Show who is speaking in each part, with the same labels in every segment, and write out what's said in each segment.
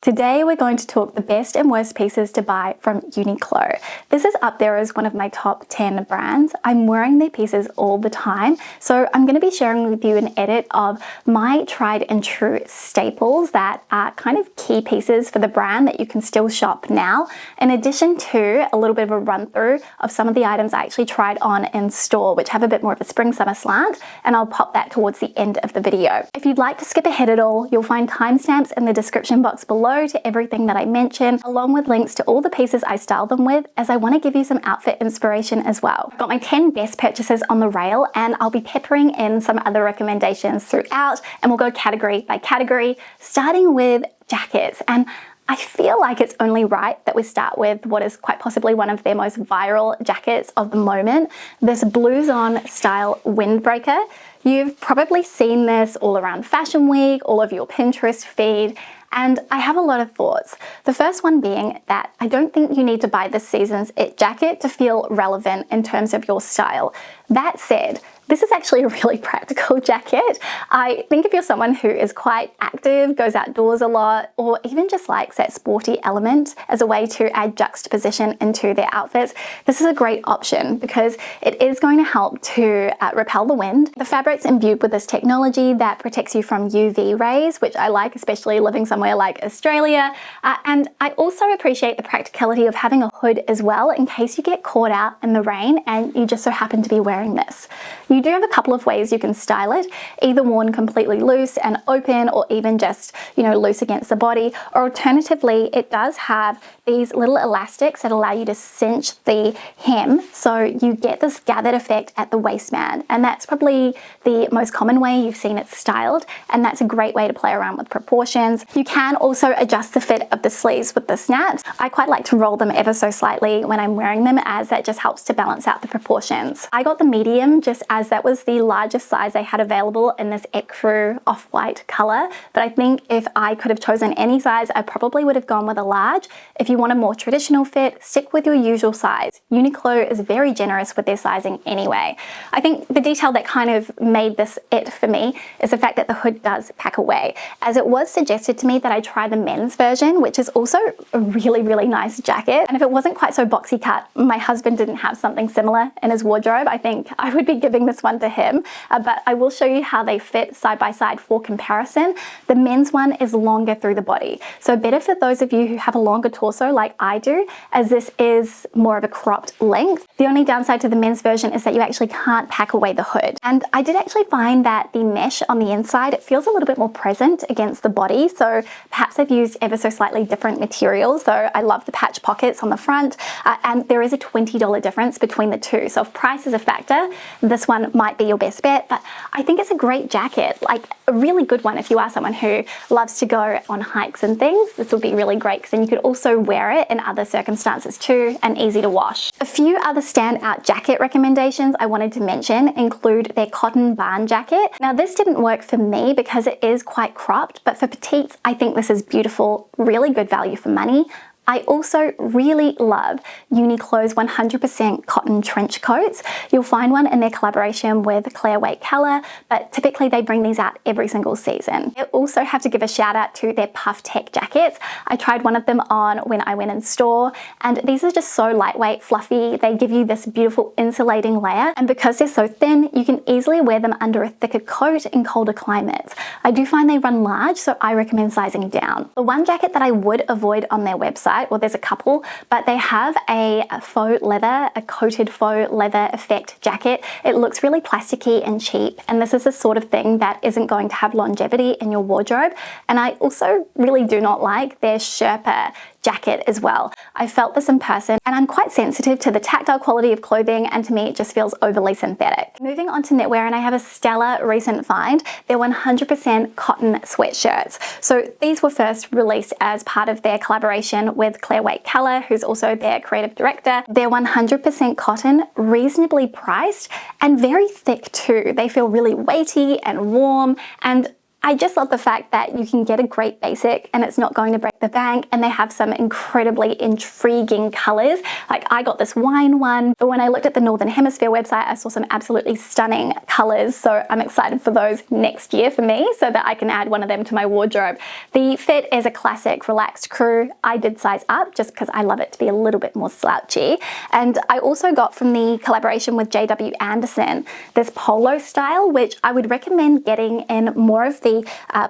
Speaker 1: Today we're going to talk the best and worst pieces to buy from UNIQLO. This is up there as one of my top 10 brands. I'm wearing their pieces all the time, so I'm going to be sharing with you an edit of my tried and true staples that are kind of key pieces for the brand that you can still shop now, in addition to a little bit of a run through of some of the items I actually tried on in store, which have a bit more of a spring-summer slant, and I'll pop that towards the end of the video. If you'd like to skip ahead at all, you'll find timestamps in the description box below to everything that I mentioned, along with links to all the pieces I style them with, as I want to give you some outfit inspiration as well. I've got my 10 best purchases on the rail, and I'll be peppering in some other recommendations throughout, and we'll go category by category, starting with jackets. And I feel like it's only right that we start with what is quite possibly one of their most viral jackets of the moment, this blues on style windbreaker. You've probably seen this all around Fashion Week, all over your Pinterest feed, and I have a lot of thoughts. The first one being that I don't think you need to buy this season's It jacket to feel relevant in terms of your style. That said, this is actually a really practical jacket. I think if you're someone who is quite active, goes outdoors a lot, or even just likes that sporty element as a way to add juxtaposition into their outfits, this is a great option because it is going to help to repel the wind. The fabric's imbued with this technology that protects you from UV rays, which I like, especially living somewhere like Australia. And I also appreciate the practicality of having a hood as well in case you get caught out in the rain and you just so happen to be wearing this. You do have a couple of ways you can style it, either worn completely loose and open, or even just, loose against the body. Or alternatively, it does have these little elastics that allow you to cinch the hem, so you get this gathered effect at the waistband. And that's probably the most common way you've seen it styled, and that's a great way to play around with proportions. You can also adjust the fit of the sleeves with the snaps. I quite like to roll them ever so slightly when I'm wearing them, as that just helps to balance out the proportions. I got the medium just as that was the largest size they had available in this ecru off-white color, but I think if I could have chosen any size, I probably would have gone with a large. If you want a more traditional fit, stick with your usual size. UNIQLO is very generous with their sizing anyway. I think the detail that kind of made this it for me is the fact that the hood does pack away, as it was suggested to me that I try the men's version, which is also a really, really nice jacket. And if it wasn't quite so boxy cut, my husband didn't have something similar in his wardrobe, I think I would be giving this one to him, but I will show you how they fit side by side for comparison. The men's one is longer through the body, so better for those of you who have a longer torso like I do, as this is more of a cropped length. The only downside to the men's version is that you actually can't pack away the hood. And I did actually find that the mesh on the inside, it feels a little bit more present against the body, so perhaps I've used ever so slightly different materials. So I love the patch pockets on the front, and there is a $20 difference between the two, so if price is a factor, this one might be your best bet. But I think it's a great jacket, like a really good one if you are someone who loves to go on hikes and things. This will be really great because then you could also wear it in other circumstances too, and easy to wash. A few other standout jacket recommendations I wanted to mention include their cotton barn jacket. Now this didn't work for me because it is quite cropped, but for petites I think this is beautiful, really good value for money. I also really love UNIQLO's 100% cotton trench coats. You'll find one in their collaboration with Claire Wait Keller, but typically they bring these out every single season. I also have to give a shout out to their PUFFTECH jackets. I tried one of them on when I went in store, and these are just so lightweight, fluffy. They give you this beautiful insulating layer, and because they're so thin, you can easily wear them under a thicker coat in colder climates. I do find they run large, so I recommend sizing down. The one jacket that I would avoid on their website, well, there's a couple, but they have a faux leather, a coated faux leather effect jacket. It looks really plasticky and cheap, and this is the sort of thing that isn't going to have longevity in your wardrobe. And I also really do not like their Sherpa jacket as well. I felt this in person, and I'm quite sensitive to the tactile quality of clothing, and to me it just feels overly synthetic. Moving on to knitwear, and I have a stellar recent find. They're 100% cotton sweatshirts. So these were first released as part of their collaboration with Claire Wait Keller, who's also their creative director. They're 100% cotton, reasonably priced, and very thick too. They feel really weighty and warm, and I just love the fact that you can get a great basic and it's not going to break the bank, and they have some incredibly intriguing colors. Like I got this wine one, but when I looked at the Northern Hemisphere website, I saw some absolutely stunning colors. So I'm excited for those next year for me so that I can add one of them to my wardrobe. The fit is a classic relaxed crew. I did size up just because I love it to be a little bit more slouchy. And I also got from the collaboration with JW Anderson this polo style, which I would recommend getting in more of the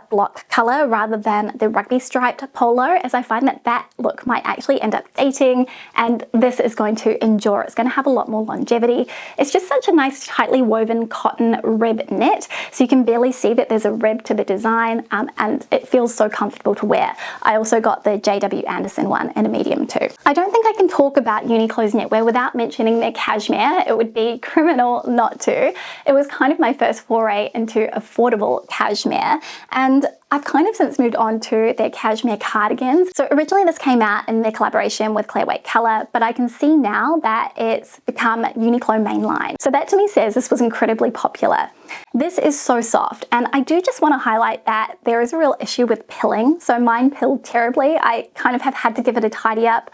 Speaker 1: block color rather than the rugby striped polo, as I find that that look might actually end up dating, and this is going to endure. It's going to have a lot more longevity. It's just such a nice tightly woven cotton rib knit, so you can barely see that there's a rib to the design, and it feels so comfortable to wear. I also got the JW Anderson one in a medium too. I don't think I can talk about UNIQLO's knitwear without mentioning their cashmere. It would be criminal not to. It was kind of my first foray into affordable cashmere, and I've kind of since moved on to their cashmere cardigans. So originally this came out in their collaboration with Clear Weight Color, but I can see now that it's become UNIQLO mainline. So that to me says this was incredibly popular. This is so soft, and I do just want to highlight that there is a real issue with pilling. So mine pilled terribly. I kind of have had to give it a tidy up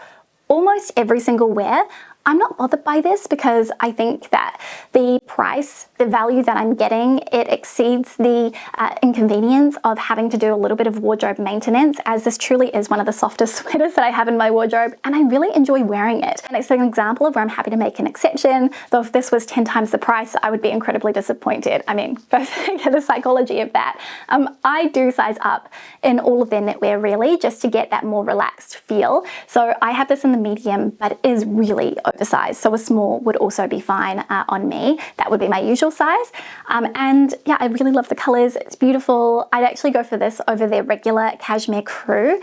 Speaker 1: almost every single wear. I'm not bothered by this because I think that the price, the value that I'm getting, it exceeds the inconvenience of having to do a little bit of wardrobe maintenance, as this truly is one of the softest sweaters that I have in my wardrobe, and I really enjoy wearing it. And it's an example of where I'm happy to make an exception, though if this was 10 times the price, I would be incredibly disappointed. I mean, go figure the psychology of that. I do size up in all of their knitwear really, just to get that more relaxed feel. So I have this in the medium, but it is really oversized, so a small would also be fine on me. That would be my usual size. And yeah, I really love the colors. It's beautiful. I'd actually go for this over their regular cashmere crew,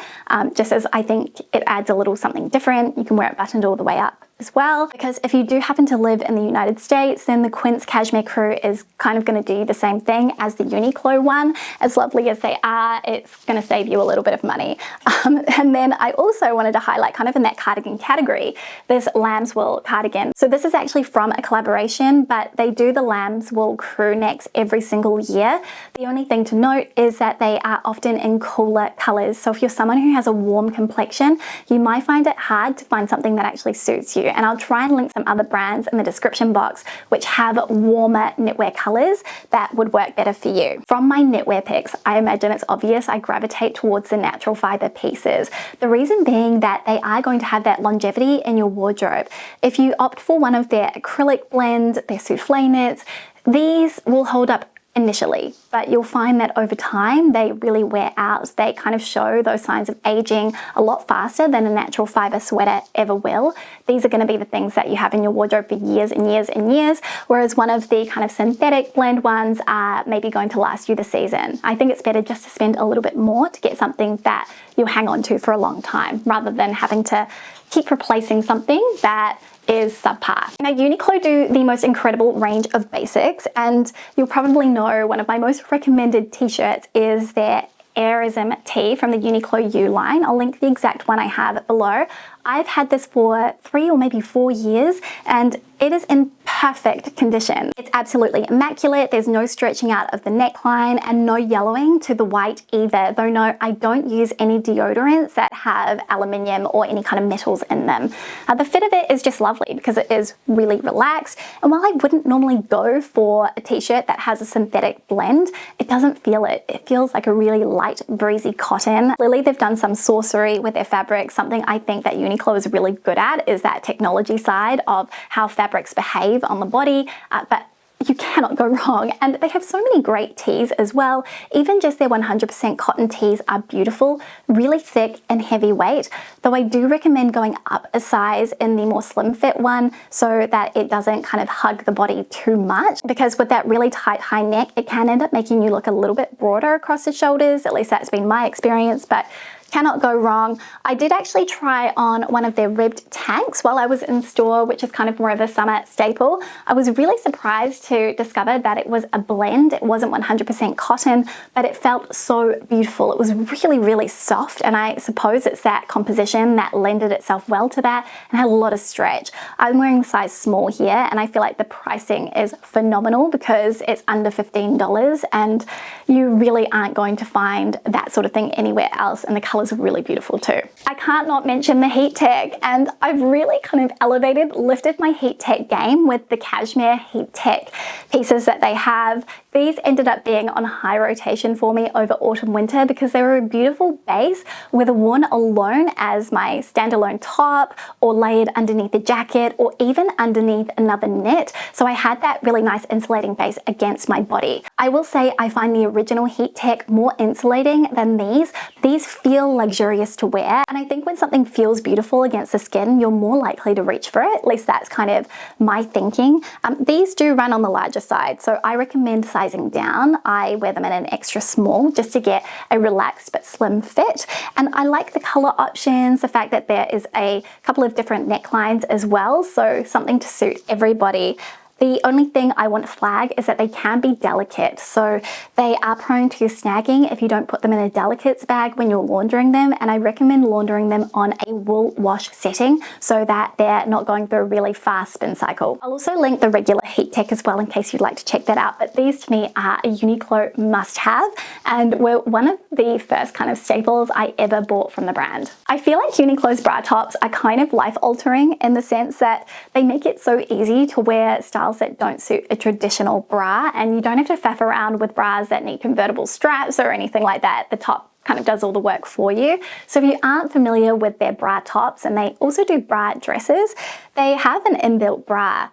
Speaker 1: just as I think it adds a little something different. You can wear it buttoned all the way up as well, because if you do happen to live in the United States, then the Quince cashmere crew is kind of going to do the same thing as the UNIQLO one. As lovely as they are, it's going to save you a little bit of money. And then I also wanted to highlight, kind of in that cardigan category, this lambswool cardigan. So this is actually from a collaboration, but they do the lambswool crew necks every single year. The only thing to note is that they are often in cooler colors. So if you're someone who has a warm complexion, you might find it hard to find something that actually suits you. And I'll try and link some other brands in the description box which have warmer knitwear colors that would work better for you. From my knitwear picks, I imagine it's obvious I gravitate towards the natural fiber pieces. The reason being that they are going to have that longevity in your wardrobe. If you opt for one of their acrylic blend, their souffle knits, these will hold up initially, but you'll find that over time they really wear out. They kind of show those signs of aging a lot faster than a natural fiber sweater ever will. These are going to be the things that you have in your wardrobe for years and years and years, whereas one of the kind of synthetic blend ones are maybe going to last you the season. I think it's better just to spend a little bit more to get something that you'll hang on to for a long time, rather than having to keep replacing something that is subpar. Now, UNIQLO do the most incredible range of basics, and you'll probably know one of my most recommended t-shirts is their Airism tee from the UNIQLO U line. I'll link the exact one I have below. I've had this for 3 or maybe 4 years, and it is in perfect condition. It's absolutely immaculate. There's no stretching out of the neckline and no yellowing to the white either, though no, I don't use any deodorants that have aluminium or any kind of metals in them. The fit of it is just lovely because it is really relaxed, and while I wouldn't normally go for a t-shirt that has a synthetic blend, it doesn't feel it. It feels like a really light, breezy cotton. Clearly they've done some sorcery with their fabric. Something I think that UNIQLO is really good at is that technology side of how fabrics behave on the body, but you cannot go wrong. And they have so many great tees as well. Even just their 100% cotton tees are beautiful, really thick and heavyweight, though I do recommend going up a size in the more slim fit one so that it doesn't kind of hug the body too much, because with that really tight high neck, it can end up making you look a little bit broader across the shoulders. At least that's been my experience, but Cannot go wrong. I did actually try on one of their ribbed tanks while I was in store, which is kind of more of a summer staple. I was really surprised to discover that it was a blend. It wasn't 100% cotton, but it felt so beautiful. It was really, really soft, and I suppose it's that composition that lended itself well to that and had a lot of stretch. I'm wearing the size small here, and I feel like the pricing is phenomenal because it's under $15 and you really aren't going to find that sort of thing anywhere else, and the colors are really beautiful too. I can't not mention the heat tech, and I've really kind of lifted my heat tech game with the Cashmere Heat Tech pieces that they have. These ended up being on high rotation for me over autumn winter because they were a beautiful base, whether worn alone as my standalone top or layered underneath a jacket or even underneath another knit. So I had that really nice insulating base against my body. I will say I find the original heat tech more insulating than these. These feel luxurious to wear, and I think when something feels beautiful against the skin, you're more likely to reach for it. At least that's kind of my thinking. These do run on the larger side, so I recommend sizing down. I wear them in an extra small just to get a relaxed but slim fit, and I like the color options, the fact that there is a couple of different necklines as well, so something to suit everybody. The only thing I want to flag is that they can be delicate, so they are prone to snagging if you don't put them in a delicates bag when you're laundering them, and I recommend laundering them on a wool wash setting so that they're not going through a really fast spin cycle. I'll also link the regular heat tech as well in case you'd like to check that out, but these to me are a UNIQLO must-have and were one of the first kind of staples I ever bought from the brand. I feel like UNIQLO's bra tops are kind of life-altering in the sense that they make it so easy to wear styles that don't suit a traditional bra, and you don't have to faff around with bras that need convertible straps or anything like that. The top kind of does all the work for you. So if you aren't familiar with their bra tops, and they also do bra dresses, they have an inbuilt bra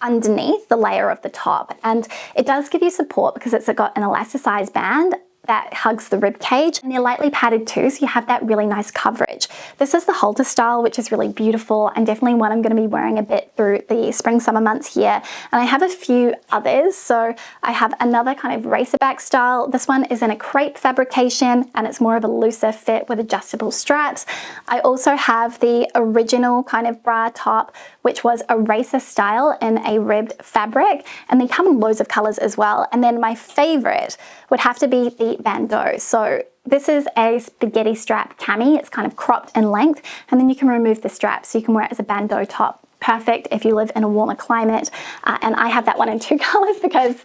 Speaker 1: underneath the layer of the top, and it does give you support because it's got an elasticized band that hugs the rib cage, and they're lightly padded too, so you have that really nice coverage. This is the halter style, which is really beautiful and definitely one I'm going to be wearing a bit through the spring summer months here. And I have a few others. So I have another kind of racerback style. This one is in a crepe fabrication and it's more of a looser fit with adjustable straps. I also have the original kind of bra top, which was a racer style in a ribbed fabric, and they come in loads of colors as well. And then my favorite would have to be the bandeau. So this is a spaghetti strap cami. It's kind of cropped in length, and then you can remove the strap so you can wear it as a bandeau top. Perfect if you live in a warmer climate. And I have that one in 2 colors because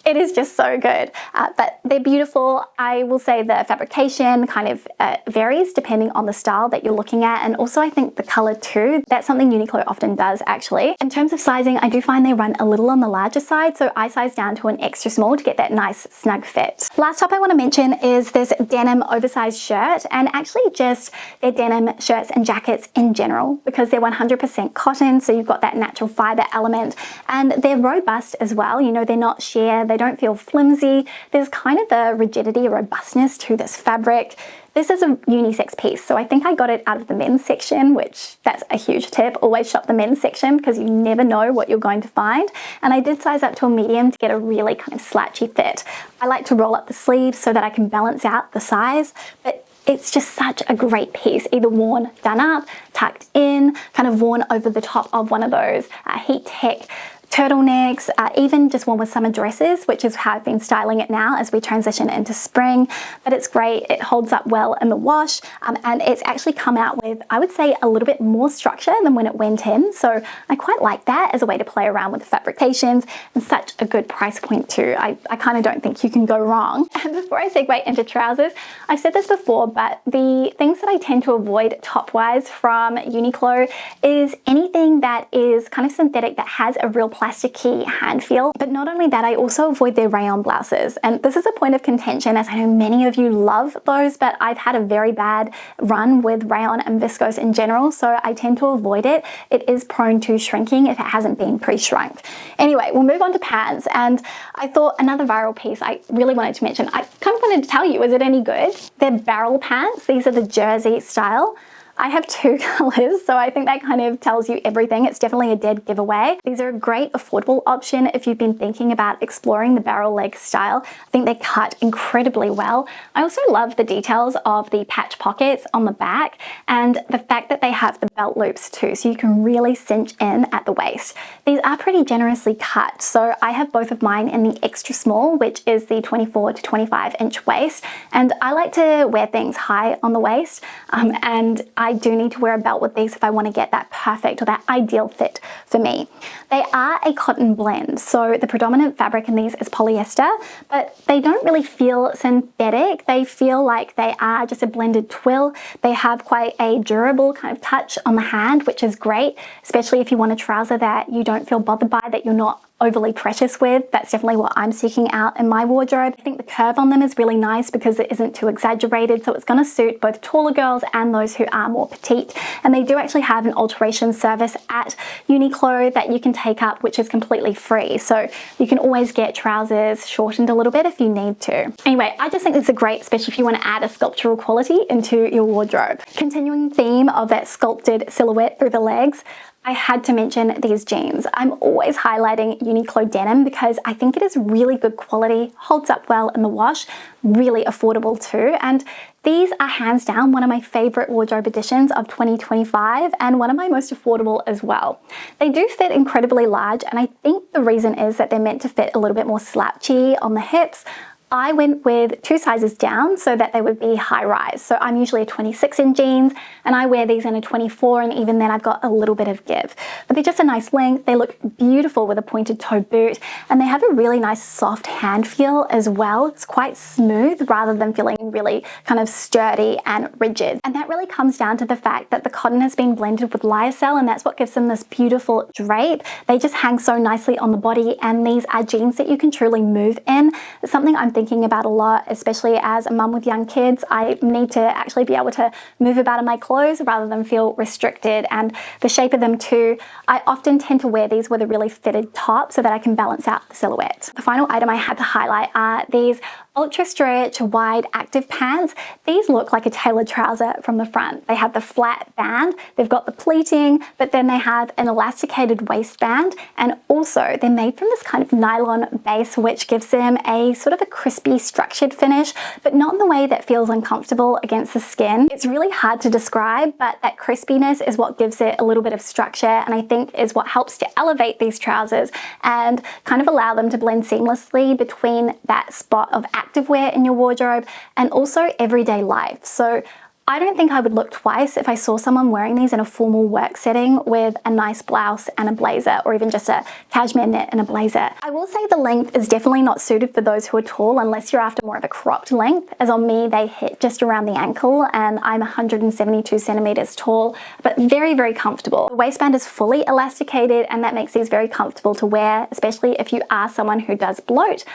Speaker 1: it is just so good, but they're beautiful. I will say the fabrication kind of varies depending on the style that you're looking at, and also I think the color too. That's something UNIQLO often does actually. In terms of sizing, I do find they run a little on the larger side, so I size down to an extra small to get that nice snug fit. Last top I want to mention is this denim oversized shirt, and actually just their denim shirts and jackets in general, because they're 100% cotton, so you've got that natural fiber element, and they're robust as well. You know, they're not sheer, they don't feel flimsy. There's kind of a rigidity, a robustness to this fabric. This is a unisex piece, so I think I got it out of the men's section, which that's a huge tip. Always shop the men's section because you never know what you're going to find. And I did size up to a medium to get a really kind of slouchy fit. I like to roll up the sleeves so that I can balance out the size, but it's just such a great piece, either worn done up, tucked in, kind of worn over the top of one of those heat tech turtlenecks, even just worn with summer dresses, which is how I've been styling it now as we transition into spring. But it's great, it holds up well in the wash, and it's actually come out with, I would say, a little bit more structure than when it went in. So I quite like that as a way to play around with the fabrications, and such a good price point too. I kind of don't think you can go wrong. And before I segue into trousers, I've said this before, but the things that I tend to avoid top-wise from UNIQLO is anything that is kind of synthetic that has a real plasticky hand feel. But not only that, I also avoid their rayon blouses, and this is a point of contention as I know many of you love those, but I've had a very bad run with rayon and viscose in general, so I tend to avoid it. It is prone to shrinking if it hasn't been pre-shrunk. Anyway, we'll move on to pants, and I thought another viral piece I really wanted to mention. I kind of wanted to tell you, is it any good? They're barrel pants. These are the jersey style. I have two colors, so I think that kind of tells you everything. It's definitely a dead giveaway. These are a great affordable option if you've been thinking about exploring the barrel leg style. I think they cut incredibly well. I also love the details of the patch pockets on the back and the fact that they have the belt loops too, so you can really cinch in at the waist. These are pretty generously cut, so I have both of mine in the extra small, which is the 24 to 25 inch waist, and I like to wear things high on the waist, and I do need to wear a belt with these if I want to get that perfect or that ideal fit for me. They are a cotton blend, so the predominant fabric in these is polyester, but they don't really feel synthetic. They feel like they are just a blended twill. They have quite a durable kind of touch on the hand, which is great, especially if you want a trouser that you don't feel bothered by, that you're not overly precious with. That's definitely what I'm seeking out in my wardrobe. I think the curve on them is really nice because it isn't too exaggerated, so it's going to suit both taller girls and those who are more petite. And they do actually have an alteration service at UNIQLO that you can take up, which is completely free, so you can always get trousers shortened a little bit if you need to. Anyway, I just think it's a great, especially if you want to add a sculptural quality into your wardrobe. Continuing the theme of that sculpted silhouette through the legs, I had to mention these jeans. I'm always highlighting UNIQLO denim because I think it is really good quality, holds up well in the wash, really affordable too, and these are hands down one of my favorite wardrobe additions of 2025 and one of my most affordable as well. They do fit incredibly large, and I think the reason is that they're meant to fit a little bit more slouchy on the hips. I went with 2 sizes down so that they would be high rise. So I'm usually a 26 in jeans and I wear these in a 24, and even then I've got a little bit of give. But they're just a nice length. They look beautiful with a pointed toe boot, and they have a really nice soft hand feel as well. It's quite smooth rather than feeling really kind of sturdy and rigid. And that really comes down to the fact that the cotton has been blended with lyocell, and that's what gives them this beautiful drape. They just hang so nicely on the body, and these are jeans that you can truly move in. It's something I'm thinking about a lot, especially as a mum with young kids. I need to actually be able to move about in my clothes rather than feel restricted, and the shape of them too. I often tend to wear these with a really fitted top so that I can balance out the silhouette. The final item I had to highlight are these ultra stretch wide active pants. These look like a tailored trouser from the front. They have the flat band, they've got the pleating, but then they have an elasticated waistband, and also they're made from this kind of nylon base, which gives them a sort of a crispy structured finish, but not in the way that feels uncomfortable against the skin. It's really hard to describe, but that crispiness is what gives it a little bit of structure, and I think is what helps to elevate these trousers and kind of allow them to blend seamlessly between that spot of activewear in your wardrobe and also everyday life. So I don't think I would look twice if I saw someone wearing these in a formal work setting with a nice blouse and a blazer, or even just a cashmere knit and a blazer. I will say the length is definitely not suited for those who are tall unless you're after more of a cropped length, as on me they hit just around the ankle, and I'm 172 centimeters tall, but very, very comfortable. The waistband is fully elasticated, and that makes these very comfortable to wear, especially if you are someone who does bloat.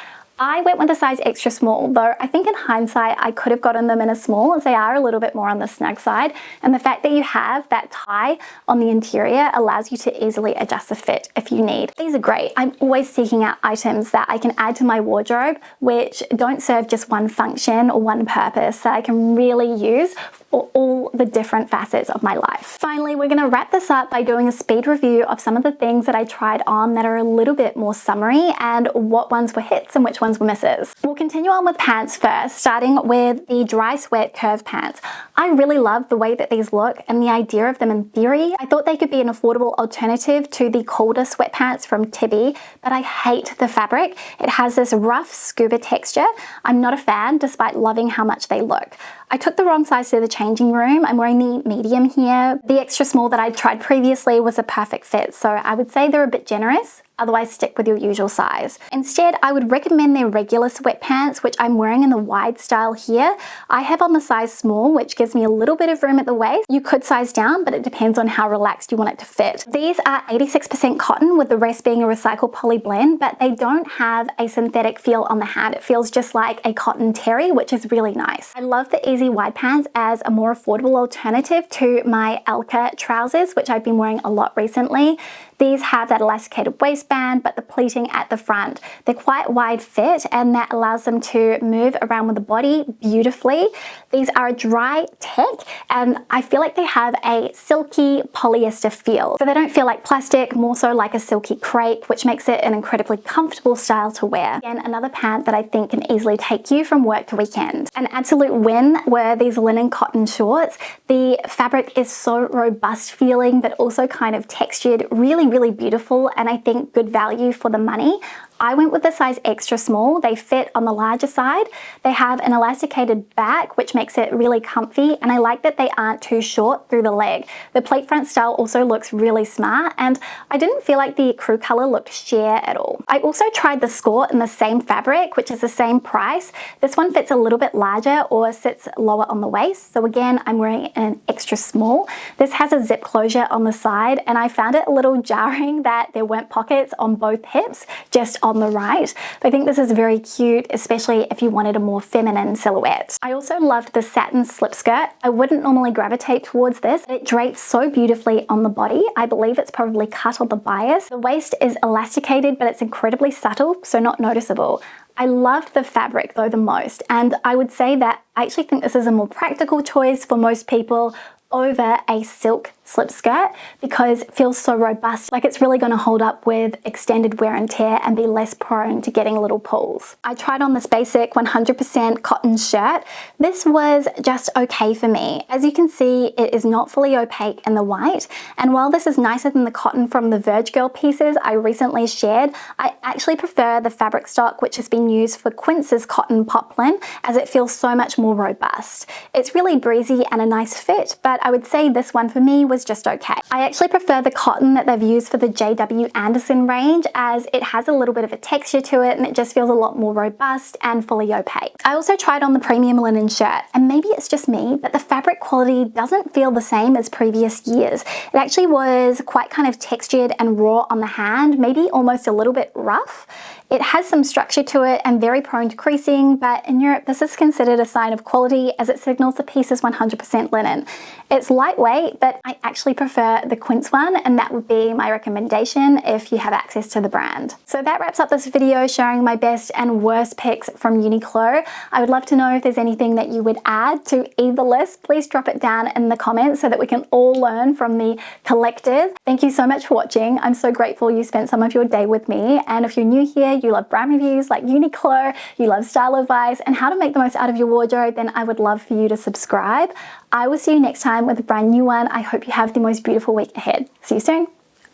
Speaker 1: I went with a size extra small, though I think in hindsight I could have gotten them in a small, as they are a little bit more on the snug side, and the fact that you have that tie on the interior allows you to easily adjust the fit if you need. These are great. I'm always seeking out items that I can add to my wardrobe which don't serve just one function or one purpose, that I can really use for all the different facets of my life. Finally, we're going to wrap this up by doing a speed review of some of the things that I tried on that are a little bit more summery, and what ones were hits and which ones were misses. We'll continue on with pants first, starting with the dry sweat curve pants. I really love the way that these look and the idea of them in theory. I thought they could be an affordable alternative to the colder sweatpants from Tibi, but I hate the fabric. It has this rough scuba texture. I'm not a fan, despite loving how much they look. I took the wrong size to the changing room. I'm wearing the medium here. The extra small that I tried previously was a perfect fit, so I would say they're a bit generous. Otherwise, stick with your usual size. Instead, I would recommend their regular sweatpants, which I'm wearing in the wide style here. I have on the size small, which gives me a little bit of room at the waist. You could size down, but it depends on how relaxed you want it to fit. These are 86% cotton, with the rest being a recycled poly blend, but they don't have a synthetic feel on the hand. It feels just like a cotton terry, which is really nice. I love the easy wide pants as a more affordable alternative to my Elka trousers, which I've been wearing a lot recently. These have that elasticated waistband, but the pleating at the front. They're quite wide fit, and that allows them to move around with the body beautifully. These are a dry tech, and I feel like they have a silky polyester feel. So they don't feel like plastic, more so like a silky crepe, which makes it an incredibly comfortable style to wear. Again, another pant that I think can easily take you from work to weekend. An absolute win were these linen cotton shorts. The fabric is so robust feeling, but also kind of textured, really beautiful, and I think good value for the money. I went with the size extra small. They fit on the larger side. They have an elasticated back, which makes it really comfy, and I like that they aren't too short through the leg. The pleat front style also looks really smart, and I didn't feel like the crew color looked sheer at all. I also tried the Skort in the same fabric, which is the same price. This one fits a little bit larger or sits lower on the waist. So again, I'm wearing an extra small. This has a zip closure on the side, and I found it a little jarring that there weren't pockets on both hips, just on the right. But I think this is very cute, especially if you wanted a more feminine silhouette. I also loved the satin slip skirt. I wouldn't normally gravitate towards this. It drapes so beautifully on the body. I believe it's probably cut on the bias. The waist is elasticated, but it's incredibly subtle, so not noticeable. I loved the fabric though the most, and I would say that I actually think this is a more practical choice for most people over a silk slip skirt because it feels so robust, like it's really going to hold up with extended wear and tear and be less prone to getting little pulls. I tried on this basic 100% cotton shirt. This was just okay for me. As you can see, it is not fully opaque in the white, and while this is nicer than the cotton from the Verge Girl pieces I recently shared, I actually prefer the fabric stock which has been used for Quince's cotton poplin, as it feels so much more robust. It's really breezy and a nice fit, but I would say this one for me was just okay. I actually prefer the cotton that they've used for the JW Anderson range, as it has a little bit of a texture to it and it just feels a lot more robust and fully opaque. I also tried on the premium linen shirt, and maybe it's just me, but the fabric quality doesn't feel the same as previous years. It actually was quite kind of textured and raw on the hand, maybe almost a little bit rough. It has some structure to it and very prone to creasing, but in Europe this is considered a sign of quality as it signals the piece is 100% linen. It's lightweight, but I actually prefer the Quince one, and that would be my recommendation if you have access to the brand. So that wraps up this video sharing my best and worst picks from UNIQLO. I would love to know if there's anything that you would add to either list. Please drop it down in the comments so that we can all learn from the collective. Thank you so much for watching. I'm so grateful you spent some of your day with me, and if you're new here, you love brand reviews like UNIQLO, you love style advice and how to make the most out of your wardrobe, then I would love for you to subscribe. I will see you next time with a brand new one. I hope you have the most beautiful week ahead. See you soon.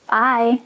Speaker 1: Bye.